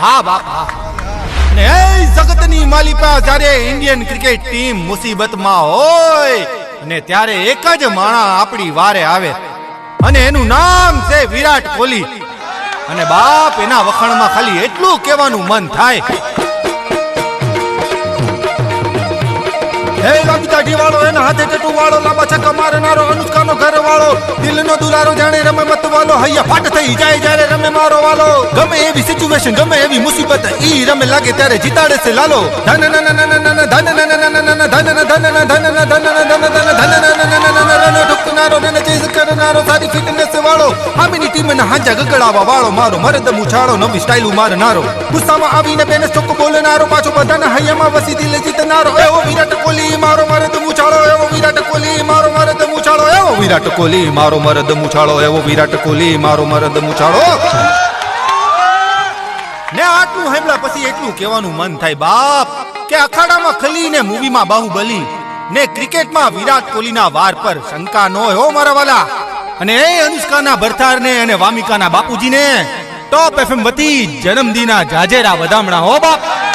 હા બાપ હા. ને એ જગતની માલિકા જ્યારે ઇન્ડિયન ક્રિકેટ ટીમ મુસીબતમાં હોય અને ત્યારે એક જ માણા આપણી વારે આવે અને એનું નામ છે વિરાટ કોહલી. અને બાપ એના વખાણમાં ખાલી એટલું કહેવાનું મન થાય. હે લાંબી દાઢી વાળો, એના હાથે ટેટુ વાળો, લાંબા છક્કા મારનારો, અનુષ્કાનો ઘર વાળો, દિલનો દુલારો, જાણે રમે મત વાલો, હૈયા ફાટ થઈ જાય જ્યારે રમે મારો વાલો. ગમે એવી સિચ્યુએશન, ગમે એવી મુસીબત, ઈ રમે લાગે ત્યારે જીતાડે છે લાલો. ધન ધન ધન ધન ધન ધન ઠુકનારો, રન ચેઝ કરનારો, સારી ફિટનેસ વાળો, આમીની ટીમના હાંજા ગગડાવા વાળો, મારો મરદ મુછાળો, નવી સ્ટાઈલ મારનારો, ગુસ્સામાં આવીને બેને ચોખ્ખો બોલનારો, પાછો બધાના હૈયામાં વસી દિલ જીતનારો, એવો વિરાટ કોહલી મારો મરદ મુછાળો, એવો વિરાટ કોહલી મારો મરદ મુછાળો, એવો વિરાટ કોહલી મારો મરદ મુછાળો, એવો વિરાટ કોહલી મારો મરદ મુછાળો. ને આટલું સાંભળ્યા પછી એટલું કહેવાનું મન થાય બાપ કે અખાડામાં ખલી ને મૂવીમાં બાહુબલી ને ક્રિકેટમાં વિરાટ કોહલીના વાર પર શંકા ન હોય હો મારા વાલા. અને એ અનુષ્કાના ભરથાર ને અને વામિકાના બાપુજીને ટોપ FM વતી જન્મદિનના જાજેરા વધામણા હો બાપ.